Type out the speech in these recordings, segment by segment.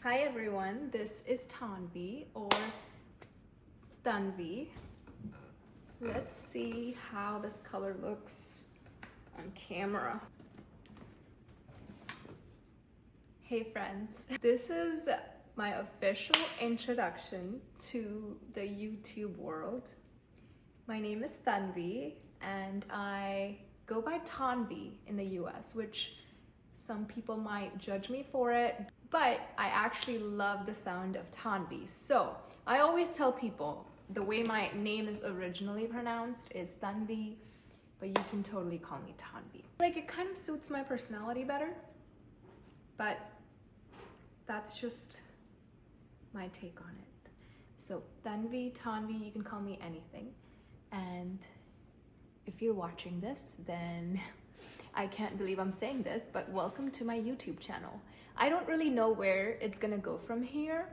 Hi everyone, this is Tanvi or Tanvi. Let's see how this color looks on camera. Hey friends, this is my official introduction to the YouTube world. My name is Tanvi and I go by Tanvi in the US, which some people might judge me for it, but I actually love the sound of Tanvi. So I always tell people the way my name is originally pronounced is Tanvi, but you can totally call me Tanvi. Like, it kind of suits my personality better, but that's just my take on it. So Tanvi, you can call me anything. And if you're watching this, then I can't believe I'm saying this, but welcome to my YouTube channel. I don't really know where it's gonna go from here,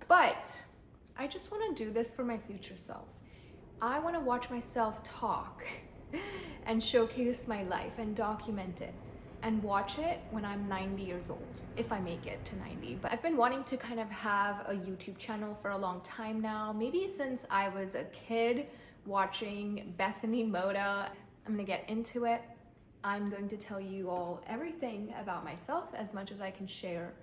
but I just wanna do this for my future self. I wanna watch myself talk and showcase my life and document it and watch it when I'm 90 years old, if I make it to 90. But I've been wanting to kind of have a YouTube channel for a long time now, maybe since I was a kid watching Bethany Moda. I'm gonna get into it. I'm going to tell you all everything about myself, as much as I can share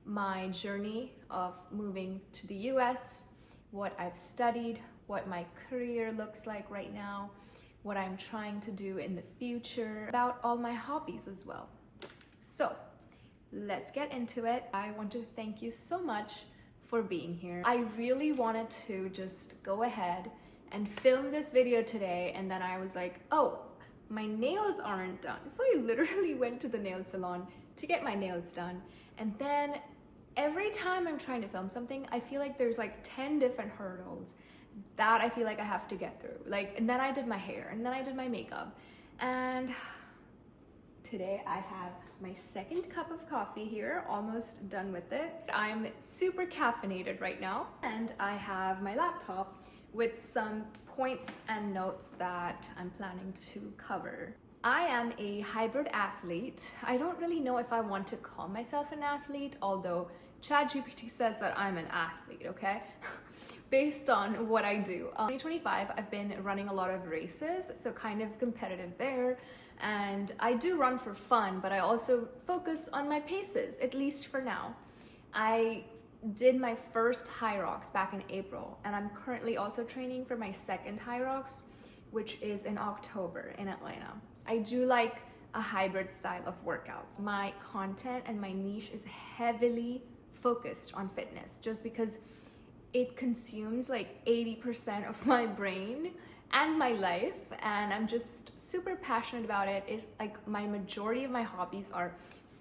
my journey of moving to the US, what I've studied, what my career looks like right now, what I'm trying to do in the future, about all my hobbies as well. So let's get into it. I want to thank you so much for being here. I really wanted to just go ahead and film this video today, and then I was like, oh, my nails aren't done. So I literally went to the nail salon to get my nails done. And then every time I'm trying to film something, I feel like there's like 10 different hurdles that I feel like I have to get through. And then I did my hair, and then I did my makeup. And today I have my second cup of coffee here, almost done with it. I'm super caffeinated right now, and I have my laptop with some points and notes that I'm planning to cover. I am a hybrid athlete. I don't really know if I want to call myself an athlete, although ChatGPT says that I'm an athlete, okay? Based on what I do. 2025, I've been running a lot of races, so kind of competitive there. And I do run for fun, but I also focus on my paces, at least for now. I did my first High Rocks back in April, and I'm currently also training for my second High Rocks, which is in October in Atlanta. I do like a hybrid style of workouts. My content and my niche is heavily focused on fitness, just because it consumes like 80% of my brain and my life, and I'm just super passionate about it. It's like my majority of my hobbies are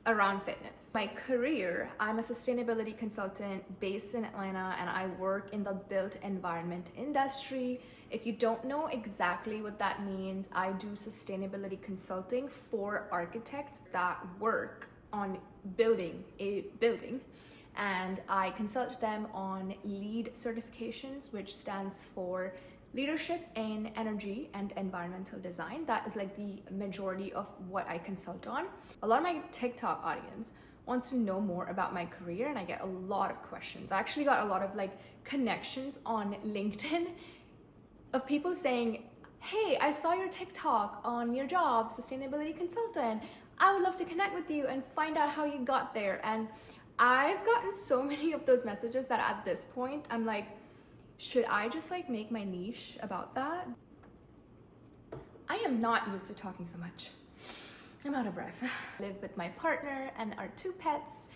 around fitness. My career, I'm a sustainability consultant based in Atlanta, and I work in the built environment industry. If you don't know exactly what that means, I do sustainability consulting for architects that work on building a building, and I consult them on LEED certifications, which stands for Leadership in Energy and Environmental Design. That is like the majority of what I consult on. A lot of my TikTok audience wants to know more about my career, and I get a lot of questions. I actually got a lot of connections on LinkedIn of people saying, hey, I saw your TikTok on your job, sustainability consultant. I would love to connect with you and find out how you got there. And I've gotten so many of those messages that at this point, I'm like, should I just make my niche about that? I am not used to talking so much. I'm out of breath. I live with my partner and our two pets.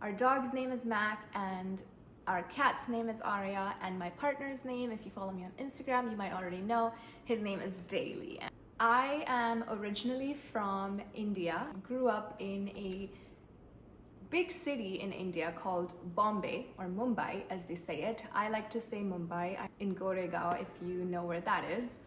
Our dog's name is Mac, and our cat's name is Arya, and my partner's name, if you follow me on Instagram, you might already know, his name is Daily. I am originally from India. Grew up in a big city in India called Bombay, or Mumbai as they say it. I like to say Mumbai, in Goregaon, if you know where that is,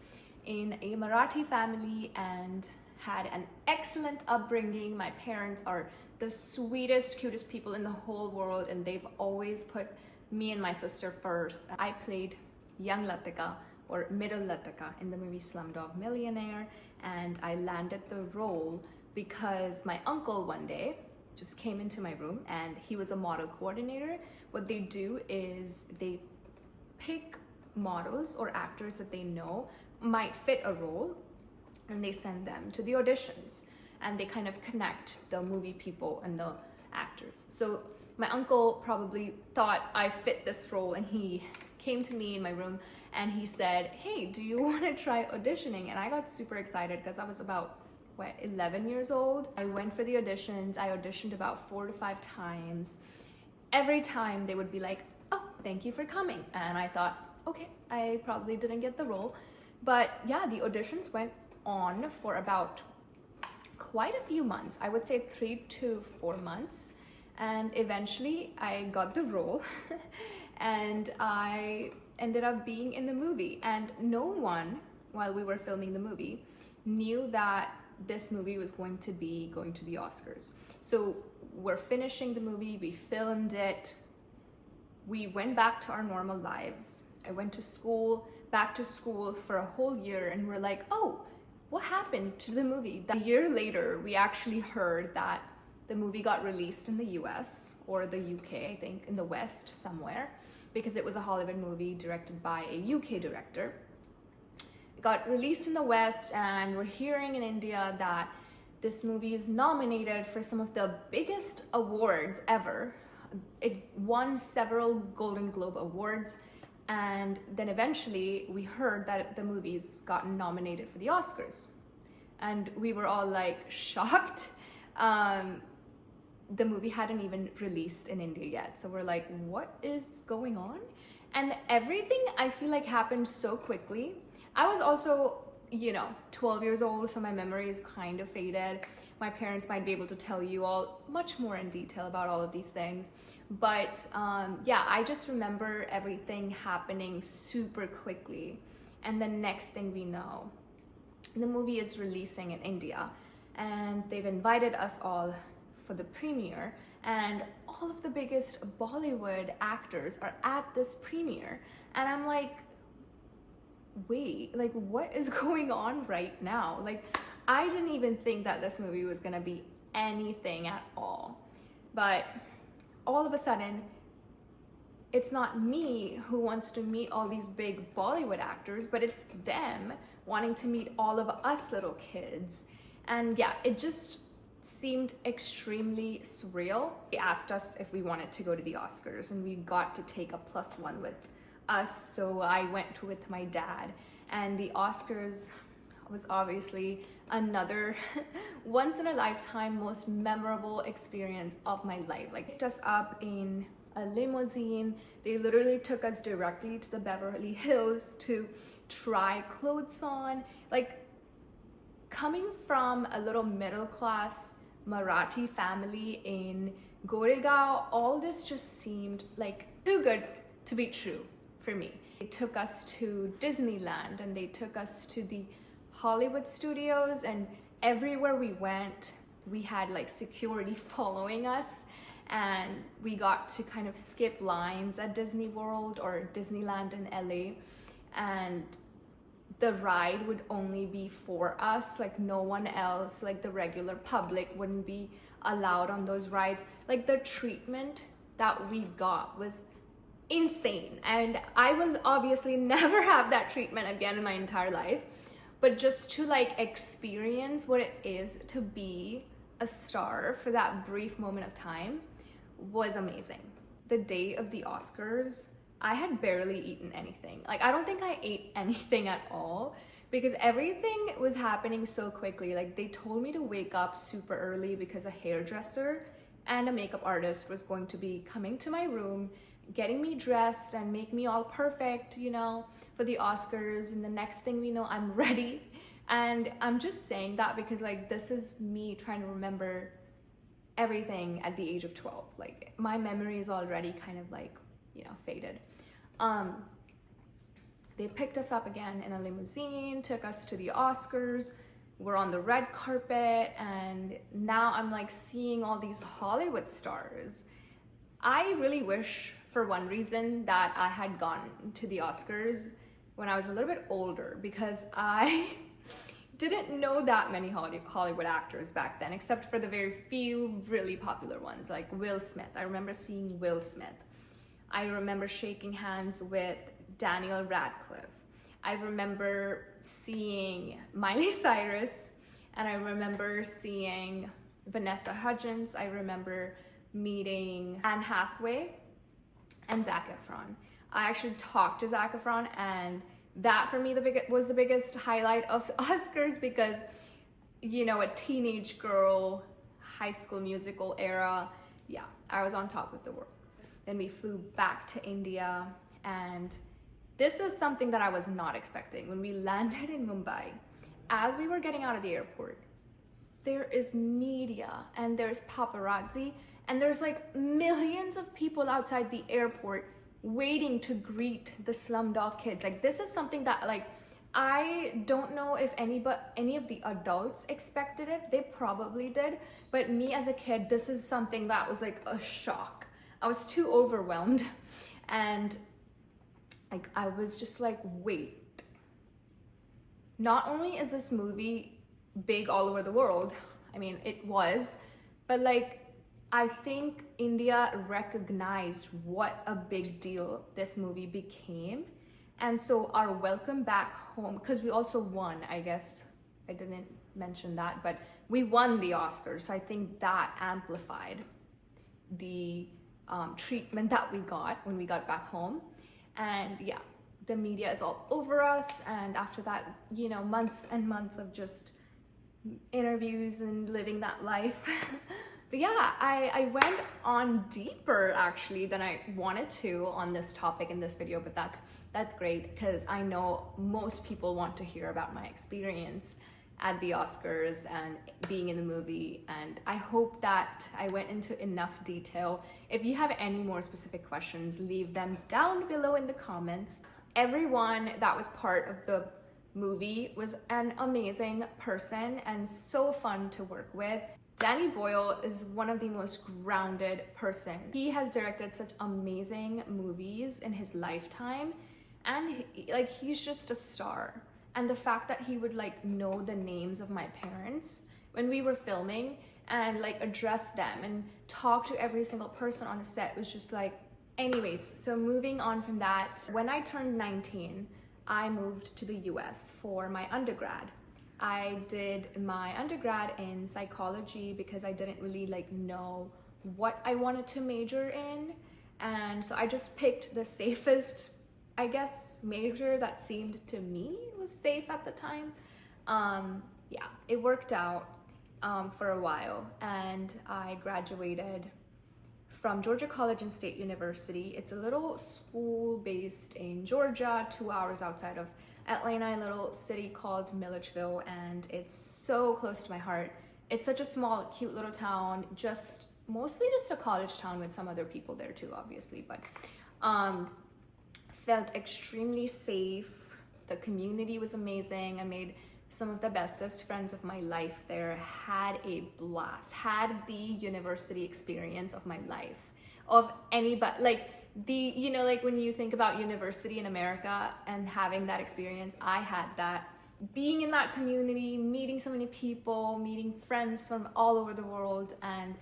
in a Marathi family, and had an excellent upbringing. My parents are the sweetest, cutest people in the whole world, and they've always put me and my sister first. I played young Latika, or middle Latika, in the movie Slumdog Millionaire, and I landed the role because my uncle one day just came into my room, and he was a model coordinator. What they do is they pick models or actors that they know might fit a role, and they send them to the auditions, and they kind of connect the movie people and the actors. So my uncle probably thought I fit this role, and he came to me in my room and he said, hey, do you want to try auditioning? And I got super excited because I was about 11 years old. I went for the auditions. I auditioned about 4 to 5 times. Every time they would be like, oh, thank you for coming. And I thought, okay, I probably didn't get the role. But yeah, the auditions went on for about quite a few months. I would say 3 to 4 months. And eventually I got the role and I ended up being in the movie. And no one, while we were filming the movie, knew that this movie was going to be going to the Oscars. So we're finishing the movie, we filmed it, we went back to our normal lives. I went to school, back to school for a whole year, and we're like, oh, what happened to the movie? A year later, we actually heard that the movie got released in the US or the UK, I think, in the West somewhere, because it was a Hollywood movie directed by a UK director. It got released in the West, and we're hearing in India that this movie is nominated for some of the biggest awards ever. It won several Golden Globe awards, and then eventually we heard that the movie's gotten nominated for the Oscars. And we were all like shocked. The movie hadn't even released in India yet. So we're like, what is going on? And everything, I feel like, happened so quickly. I was also, 12 years old, so my memory is kind of faded. My parents might be able to tell you all much more in detail about all of these things. But yeah, I just remember everything happening super quickly. And the next thing we know, the movie is releasing in India, and they've invited us all for the premiere, and all of the biggest Bollywood actors are at this premiere. And I'm like, wait, like, what is going on right now? Like, I didn't even think that this movie was gonna be anything at all. But all of a sudden, it's not me who wants to meet all these big Bollywood actors, but it's them wanting to meet all of us little kids. And yeah, it just seemed extremely surreal. They asked us if we wanted to go to the Oscars, and we got to take a +1 with us. So I went with my dad, and the Oscars was obviously another once in a lifetime most memorable experience of my life. Like, picked us up in a limousine. They literally took us directly to the Beverly Hills to try clothes on. Like, coming from a little middle class Marathi family in Goregaon, all this just seemed like too good to be true for me. They took us to Disneyland, and they took us to the Hollywood studios, and everywhere we went, we had like security following us, and we got to kind of skip lines at Disney World or Disneyland in LA, and the ride would only be for us, like no one else, like the regular public wouldn't be allowed on those rides. Like, the treatment that we got was insane, and I will obviously never have that treatment again in my entire life. But just to like experience what it is to be a star for that brief moment of time was amazing. The day of the Oscars, I had barely eaten anything. Like, I don't think I ate anything at all, because everything was happening so quickly. Like, they told me to wake up super early because a hairdresser and a makeup artist was going to be coming to my room, getting me dressed and make me all perfect, for the Oscars. And the next thing we know, I'm ready. And I'm just saying that because, like, this is me trying to remember everything at the age of 12. Like, my memory is already kind of like, faded. They picked us up again in a limousine, took us to the Oscars. We're on the red carpet, and now I'm like seeing all these Hollywood stars. I really wish, for one reason, that I had gone to the Oscars when I was a little bit older, because I didn't know that many Hollywood actors back then, except for the very few really popular ones, like Will Smith. I remember seeing Will Smith. I remember shaking hands with Daniel Radcliffe. I remember seeing Miley Cyrus, and I remember seeing Vanessa Hudgens. I remember meeting Anne Hathaway and Zac Efron. I actually talked to Zac Efron, and that for me was the biggest highlight of Oscars, because, you know, a teenage girl, High School Musical era, yeah, I was on top of the world. Then we flew back to India, and this is something that I was not expecting. When we landed in Mumbai, as we were getting out of the airport, there is media and there's paparazzi, and there's like millions of people outside the airport waiting to greet the Slumdog kids. Like, this is something that, like, I don't know if any of the adults expected it. They probably did, but me as a kid, this is something that was like a shock. I was too overwhelmed, and like, I was just like, wait, not only is this movie big all over the world, I mean, it was, but like, I think India recognized what a big deal this movie became. And so our welcome back home, because we also won, I guess I didn't mention that, but we won the Oscars. So I think that amplified the treatment that we got when we got back home. And yeah, the media is all over us. And after that, you know, months and months of just interviews and living that life. But yeah, I went on deeper actually than I wanted to on this topic in this video, but that's great, because I know most people want to hear about my experience at the Oscars and being in the movie, and I hope that I went into enough detail. If you have any more specific questions, leave them down below in the comments. Everyone that was part of the movie was an amazing person and so fun to work with. Danny Boyle is one of the most grounded person. He has directed such amazing movies in his lifetime, and he's just a star. And the fact that he would like know the names of my parents when we were filming and like address them and talk to every single person on the set was just like, anyways. So moving on from that, when I turned 19, I moved to the US for my undergrad. I did my undergrad in psychology because I didn't really like know what I wanted to major in. And so I just picked the safest, I guess, major that seemed to me was safe at the time. Yeah, it worked out for a while, and I graduated from Georgia College and State University. It's a little school based in Georgia, 2 hours outside of Atlanta, a little city called Milledgeville, and it's so close to my heart. It's such a small, cute little town, mostly just a college town with some other people there too, obviously, but felt extremely safe. The community was amazing. I made some of the bestest friends of my life there, had a blast, had the university experience of my life, of anybody, like, you know, like when you think about university in America and having that experience, I had that. Being in that community, meeting so many people, meeting friends from all over the world, and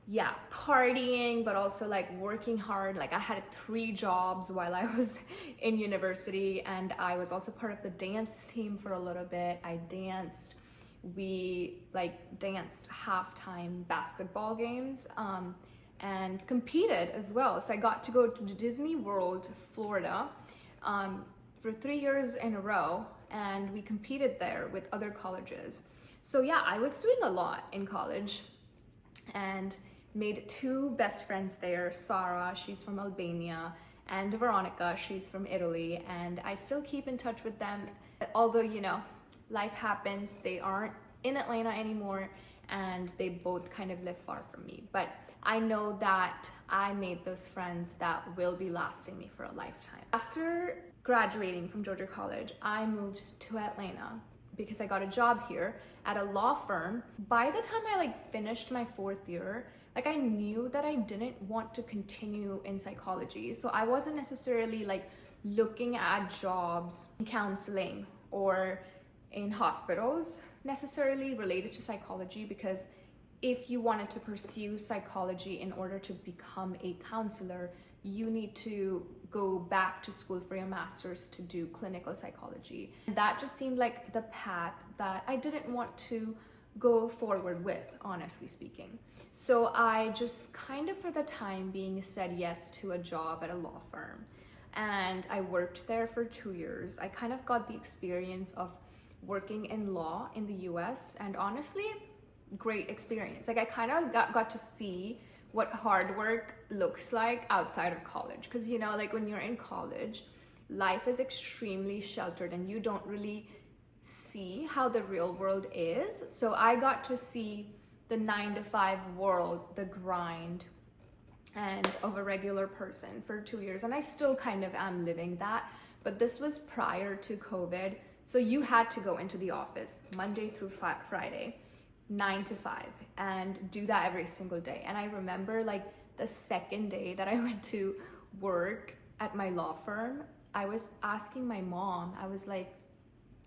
yeah, partying, but also like working hard. Like, I had 3 jobs while I was in university, and I was also part of the dance team for a little bit. I danced. We like danced halftime basketball games. And competed as well. So I got to go to Disney World, Florida, for 3 years in a row, and we competed there with other colleges. So yeah, I was doing a lot in college, and made 2 best friends there. Sarah, she's from Albania, and Veronica, she's from Italy, and I still keep in touch with them. Although, you know, life happens, they aren't in Atlanta anymore, and they both kind of live far from me. But I know that I made those friends that will be lasting me for a lifetime. After graduating from Georgia College, I moved to Atlanta because I got a job here at a law firm. By the time I like finished my 4th year, like, I knew that I didn't want to continue in psychology. So I wasn't necessarily like looking at jobs in counseling or in hospitals necessarily related to psychology, because if you wanted to pursue psychology in order to become a counselor, you need to go back to school for your master's to do clinical psychology. That just seemed like the path that I didn't want to go forward with, honestly speaking. So I just kind of, for the time being, said yes to a job at a law firm. And I worked there for 2 years. I kind of got the experience of working in law in the US, and honestly, great experience. Like I kind of got to see what hard work looks like outside of college, because you know, like when you're in college, life is extremely sheltered and you don't really see how the real world is. So I got to see the 9-to-5 world, the grind and of a regular person for 2 years, and I still kind of am living that, but this was prior to COVID. So you had to go into the office Monday through Friday, 9 to 5, and do that every single day. And I remember like the second day that I went to work at my law firm, I was asking my mom, I was like,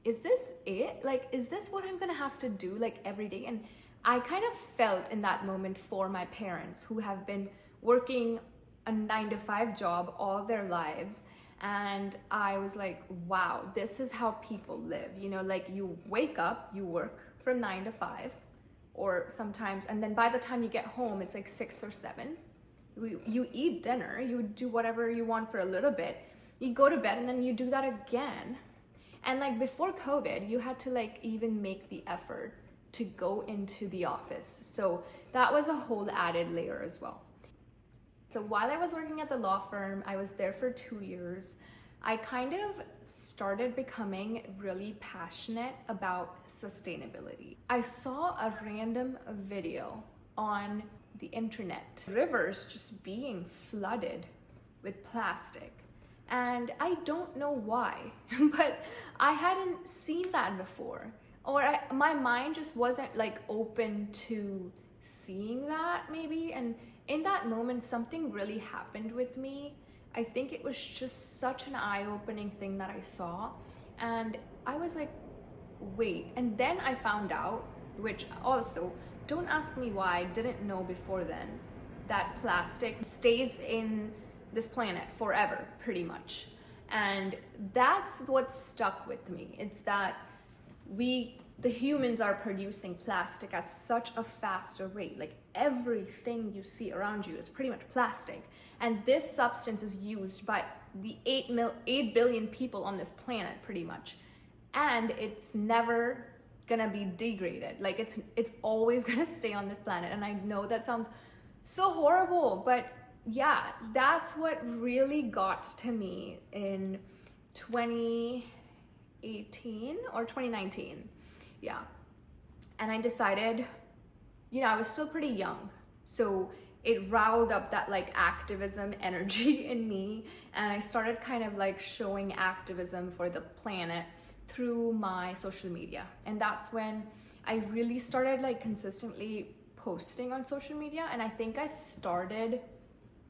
is this it? Like, is this what I'm gonna have to do like every day? And I kind of felt in that moment for my parents who have been working a 9-to-5 job all their lives. And I was like, wow, this is how people live. You know, like you wake up, you work from 9 to 5, or sometimes, and then by the time you get home, it's like 6 or 7. You eat dinner, you do whatever you want for a little bit, you go to bed, and then you do that again. And like before COVID, you had to like even make the effort to go into the office. So that was a whole added layer as well. So while I was working at the law firm, I was there for 2 years, I kind of started becoming really passionate about sustainability. I saw a random video on the internet, rivers just being flooded with plastic. And I don't know why, but I hadn't seen that before. Or my mind just wasn't like open to seeing that maybe. And in that moment, something really happened with me. I think it was just such an eye-opening thing that I saw. And I was like, wait. And then I found out, which also, don't ask me why, I didn't know before then, that plastic stays in this planet forever, pretty much. And that's what stuck with me. It's that the humans are producing plastic at such a faster rate. Like everything you see around you is pretty much plastic. And this substance is used by the 8 billion people on this planet, pretty much. And it's never gonna be degraded. Like it's always gonna stay on this planet. And I know that sounds so horrible, but yeah, that's what really got to me in 2018 or 2019. Yeah. And I decided, you know, I was still pretty young. So it riled up that like activism energy in me. And I started kind of like showing activism for the planet through my social media. And that's when I really started like consistently posting on social media. And I think I started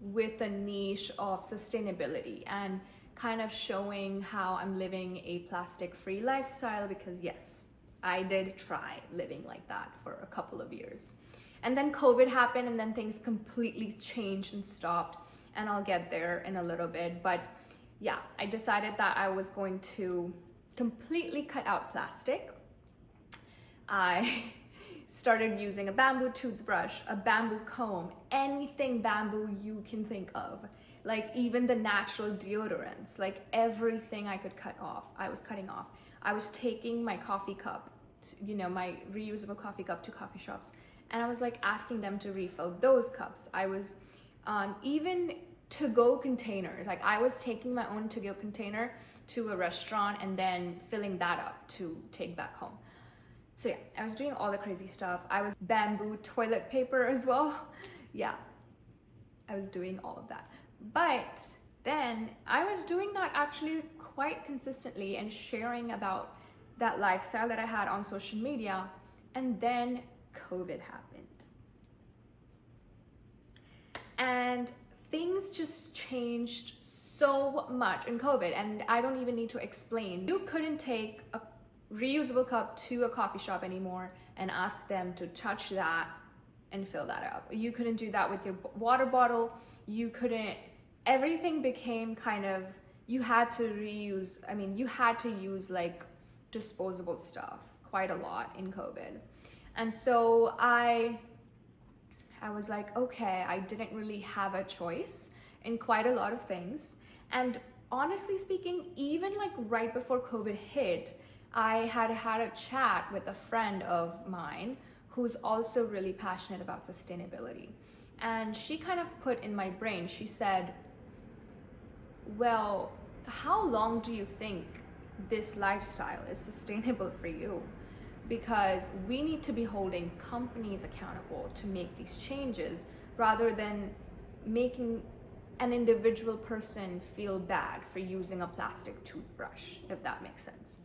with a niche of sustainability and kind of showing how I'm living a plastic-free lifestyle, because yes, I did try living like that for a couple of years. And then COVID happened, and then things completely changed and stopped, and I'll get there in a little bit. But yeah, I decided that I was going to completely cut out plastic. I started using a bamboo toothbrush, a bamboo comb, anything bamboo you can think of. Like even the natural deodorants, like everything I could cut off, I was cutting off. I was taking my coffee cup, you know, my reusable coffee cup to coffee shops, and I was like asking them to refill those cups. I was even to-go containers. Like I was taking my own to-go container to a restaurant and then filling that up to take back home. So yeah, I was doing all the crazy stuff. I was bamboo toilet paper as well. Yeah, I was doing all of that. But then I was doing that actually quite consistently and sharing about that lifestyle that I had on social media. And then COVID happened. And things just changed so much in COVID, and I don't even need to explain. You couldn't take a reusable cup to a coffee shop anymore and ask them to touch that and fill that up. You couldn't do that with your water bottle. You couldn't, everything became kind of, you had to reuse, you had to use like disposable stuff quite a lot in COVID. And so I was like, okay, I didn't really have a choice in quite a lot of things. And honestly speaking, even like right before COVID hit, I had a chat with a friend of mine who's also really passionate about sustainability. And she kind of put in my brain, she said, well, how long do you think this lifestyle is sustainable for you? Because we need to be holding companies accountable to make these changes rather than making an individual person feel bad for using a plastic toothbrush, if that makes sense.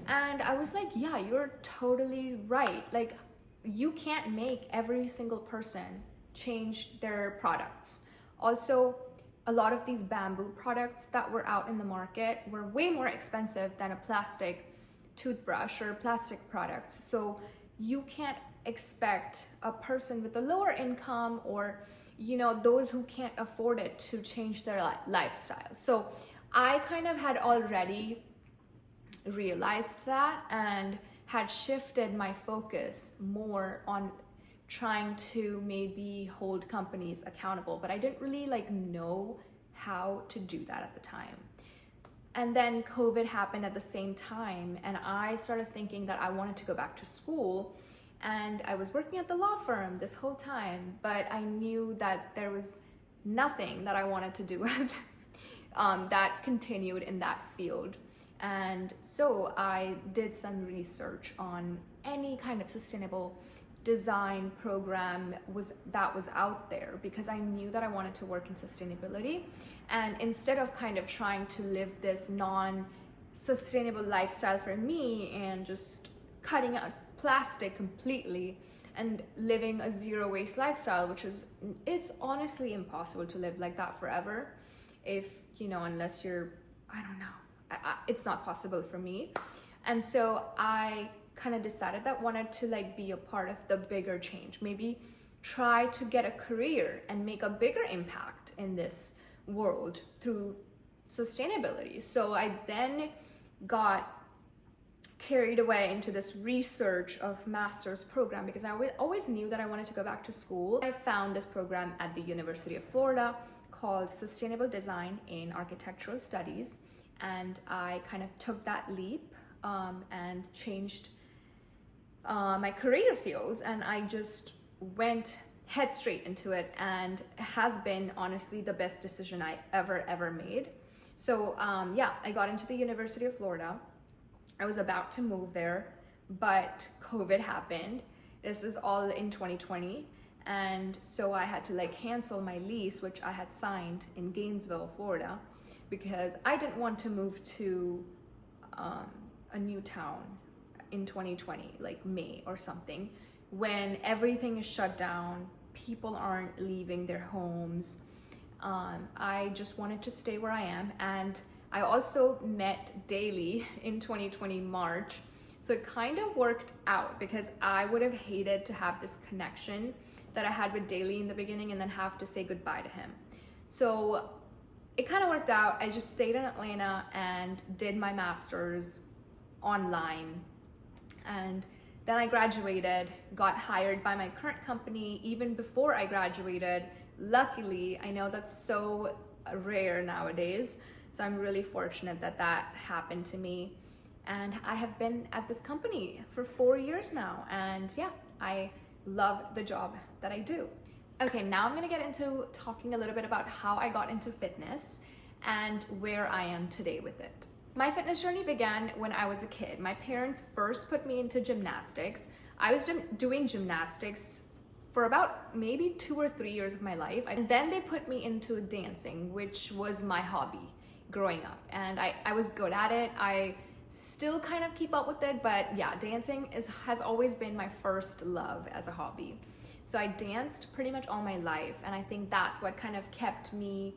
And I was like, yeah, you're totally right. Like, you can't make every single person change their products. Also, a lot of these bamboo products that were out in the market were way more expensive than a plastic toothbrush or plastic products. So you can't expect a person with a lower income or, you know, those who can't afford it to change their lifestyle. So I kind of had already realized that and had shifted my focus more on trying to maybe hold companies accountable, but I didn't really like know how to do that at the time. And then COVID happened at the same time, and I started thinking that I wanted to go back to school, and I was working at the law firm this whole time, but I knew that there was nothing that I wanted to do that continued in that field. And so I did some research on any kind of sustainable design program that was out there, because I knew that I wanted to work in sustainability. And instead of kind of trying to live this non-sustainable lifestyle for me and just cutting out plastic completely and living a zero waste lifestyle, it's honestly impossible to live like that forever, if, you know, unless you're, I don't know, it's not possible for me. And so I kind of decided that I wanted to like be a part of the bigger change, maybe try to get a career and make a bigger impact in this world through sustainability. So I then got carried away into this research of master's program, because I always knew that I wanted to go back to school. I found this program at the University of Florida called Sustainable Design in Architectural Studies, and I kind of took that leap and changed my career fields, and I just went head straight into it, and it has been honestly the best decision I ever made. So yeah, I got into the University of Florida. I was about to move there, but COVID happened. This is all in 2020. And so I had to like cancel my lease, which I had signed in Gainesville, Florida, because I didn't want to move to a new town in 2020, like May or something, when everything is shut down, people aren't leaving their homes. I just wanted to stay where I am. And I also met Daily in 2020 March. So it kind of worked out, because I would have hated to have this connection that I had with Daily in the beginning and then have to say goodbye to him. So it kind of worked out. I just stayed in Atlanta and did my master's online. And then I graduated, got hired by my current company even before I graduated. Luckily, I know that's so rare nowadays. So I'm really fortunate that that happened to me. And I have been at this company for 4 years now. And yeah, I love the job that I do. Okay, now I'm gonna get into talking a little bit about how I got into fitness and where I am today with it. My fitness journey began when I was a kid. My parents first put me into gymnastics. I was doing gymnastics for about maybe 2 or 3 years of my life. And then they put me into dancing, which was my hobby growing up. And I was good at it. I still kind of keep up with it, but yeah, dancing has always been my first love as a hobby. So I danced pretty much all my life, and I think that's what kind of kept me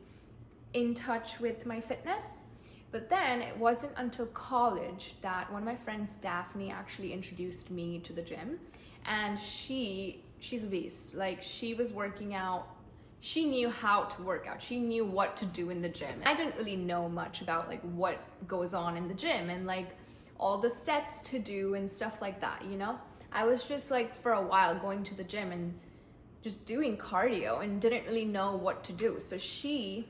in touch with my fitness. But then it wasn't until college that one of my friends, Daphne, actually introduced me to the gym. And she's a beast. Like, she was working out. She knew how to work out. She knew what to do in the gym. I didn't really know much about like what goes on in the gym and like all the sets to do and stuff like that, you know? I was just like for a while going to the gym and just doing cardio and didn't really know what to do. So she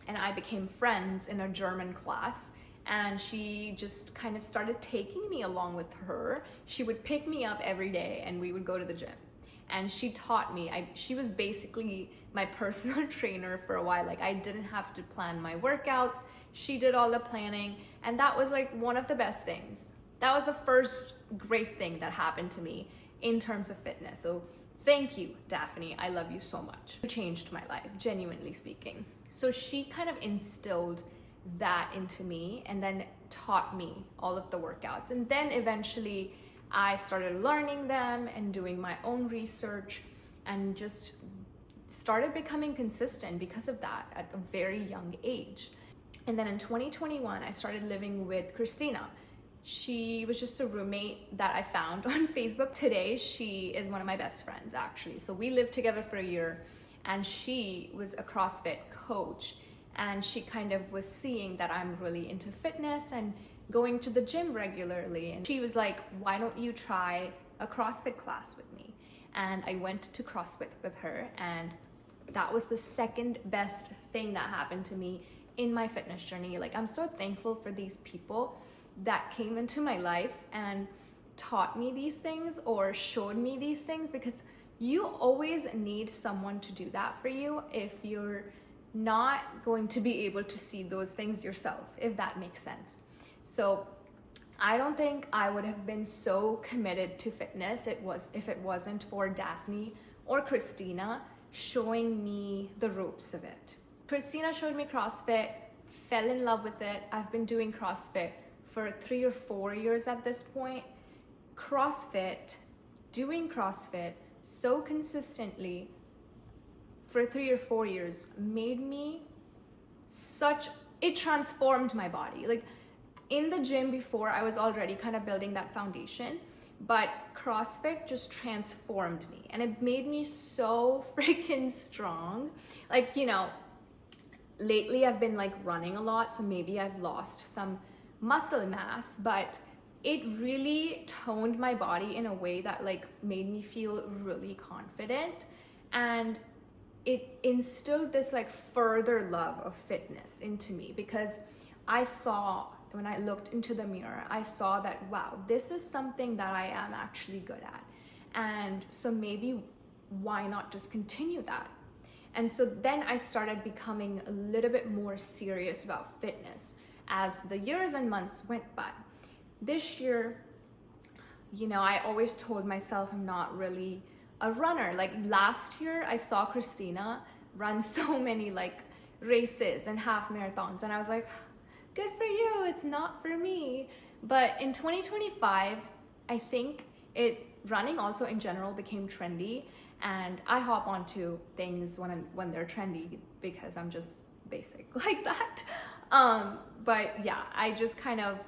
and I became friends in a German class, and she just kind of started taking me along with her. She would pick me up every day and we would go to the gym. And she taught me. She was basically my personal trainer for a while. Like, I didn't have to plan my workouts. She did all the planning, and that was like one of the best things. That was the first great thing that happened to me in terms of fitness. So thank you, Daphne. I love you so much. You changed my life, genuinely speaking. So she kind of instilled that into me and then taught me all of the workouts. And then eventually I started learning them and doing my own research and just started becoming consistent because of that at a very young age. And then in 2021, I started living with Christina. She was just a roommate that I found on Facebook. Today, she is one of my best friends, actually. So we lived together for a year, and she was a CrossFit coach. And she kind of was seeing that I'm really into fitness and going to the gym regularly. And she was like, why don't you try a CrossFit class with me? And I went to CrossFit with her, and that was the second best thing that happened to me in my fitness journey. Like, I'm so thankful for these people that came into my life and taught me these things or showed me these things, because you always need someone to do that for you if you're not going to be able to see those things yourself, if that makes sense. So I don't think I would have been so committed to fitness if it wasn't for Daphne or Christina showing me the ropes of it. Christina showed me CrossFit, fell in love with it. I've been doing CrossFit for 3 or 4 years at this point. Doing CrossFit so consistently for 3 or 4 years made me it transformed my body. Like, in the gym before, I was already kind of building that foundation, but CrossFit just transformed me, and it made me so freaking strong. Like, you know, lately I've been like running a lot, so maybe I've lost some muscle mass, but it really toned my body in a way that like made me feel really confident, and it instilled this like further love of fitness into me, because when I looked into the mirror, I saw that, wow, this is something that I am actually good at. And so maybe why not just continue that? And so then I started becoming a little bit more serious about fitness as the years and months went by. This year, you know, I always told myself I'm not really a runner. Like, last year, I saw Christina run so many like races and half marathons, and I was like, good for you, it's not for me. But in 2025, I think running also in general became trendy, and I hop onto things when they're trendy because I'm just basic like that. But yeah, I just kind of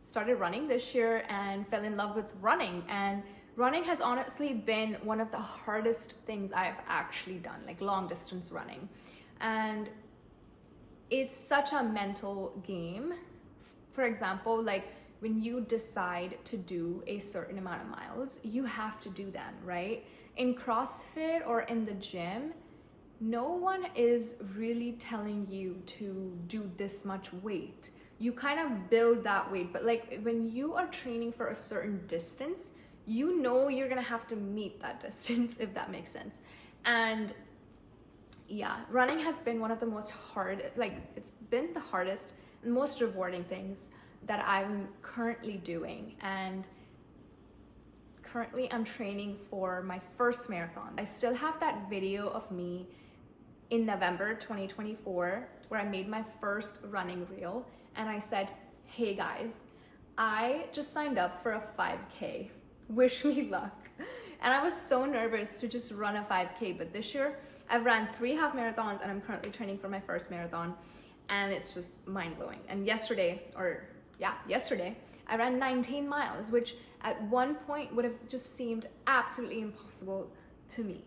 started running this year and fell in love with running, and running has honestly been one of the hardest things I've actually done, like long distance running. And it's such a mental game. For example, like when you decide to do a certain amount of miles, you have to do them, right? In CrossFit or in the gym, no one is really telling you to do this much weight. You kind of build that weight, but like when you are training for a certain distance, you know you're gonna have to meet that distance, if that makes sense. And yeah, running has been one of the it's been the hardest and most rewarding things that I'm currently doing. And currently I'm training for my first marathon. I still have that video of me in November 2024 where I made my first running reel, and I said, hey guys, I just signed up for a 5K. Wish me luck. And I was so nervous to just run a 5K, but this year I've ran 3 half marathons and I'm currently training for my first marathon. and it's just mind-blowing. And yesterday, I ran 19 miles, which at one point would have just seemed absolutely impossible to me.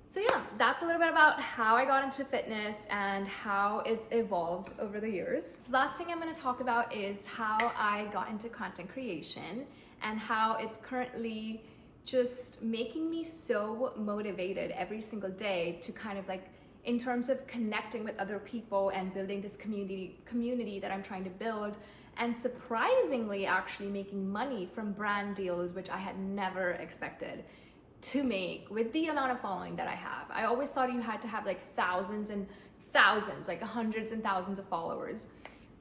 So yeah, that's a little bit about how I got into fitness and how it's evolved over the years. Last thing I'm going to talk about is how I got into content creation and how it's currently just making me so motivated every single day to kind of like, in terms of connecting with other people and building this community that I'm trying to build, and surprisingly actually making money from brand deals, which I had never expected to make with the amount of following that I have. I always thought you had to have like thousands and thousands, like hundreds and thousands of followers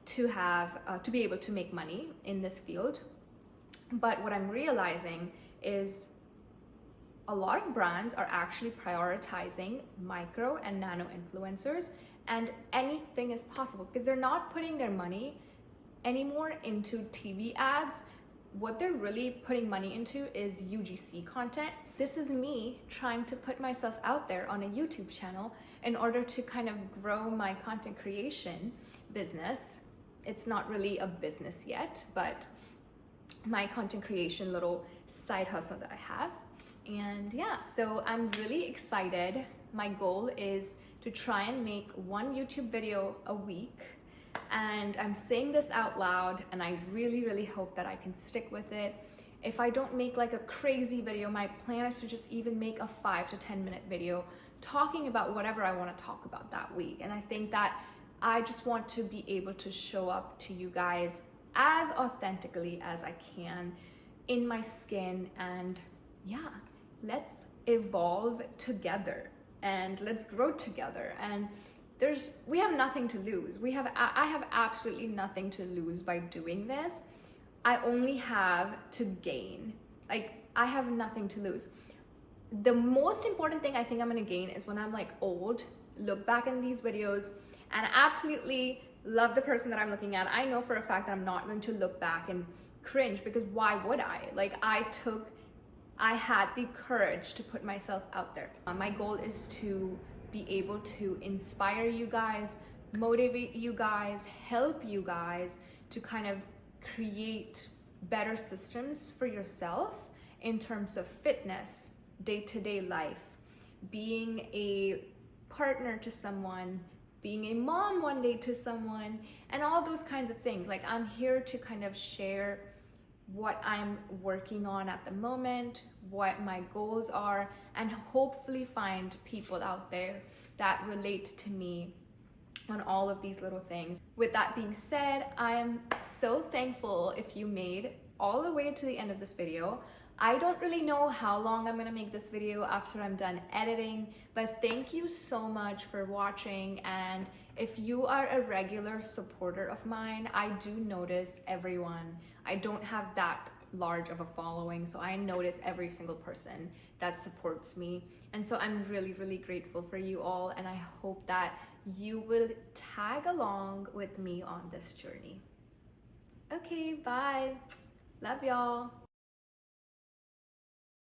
to have to be able to make money in this field. But what I'm realizing is a lot of brands are actually prioritizing micro and nano influencers, and anything is possible because they're not putting their money anymore into TV ads. What they're really putting money into is UGC content. This is me trying to put myself out there on a YouTube channel in order to kind of grow my content creation business. It's not really a business yet, but my content creation little side hustle that I have. And yeah, so I'm really excited. My goal is to try and make one YouTube video a week. And I'm saying this out loud, and I really, really hope that I can stick with it. If I don't make like a crazy video, my plan is to just even make a 5 to 10 minute video talking about whatever I want to talk about that week. And I think that I just want to be able to show up to you guys as authentically as I can in my skin. And yeah, let's evolve together and let's grow together. And we have nothing to lose. I have absolutely nothing to lose by doing this. I only have to gain. Like, I have nothing to lose. The most important thing I think I'm gonna gain is when I'm like old, look back in these videos and absolutely love the person that I'm looking at. I know for a fact that I'm not going to look back and cringe, because why would I? Like, I had the courage to put myself out there. My goal is to be able to inspire you guys, motivate you guys, help you guys to kind of create better systems for yourself in terms of fitness, day-to-day life, being a partner to someone, being a mom one day to someone, and all those kinds of things. Like, I'm here to kind of share what I'm working on at the moment, what my goals are, and hopefully find people out there that relate to me on all of these little things. With that being said, I am so thankful if you made all the way to the end of this video. I don't really know how long I'm gonna make this video after I'm done editing, but thank you so much for watching. And if you are a regular supporter of mine, I do notice everyone. I don't have that large of a following, so I notice every single person that supports me. And so I'm really, really grateful for you all, and I hope that you will tag along with me on this journey. Okay, bye. Love y'all.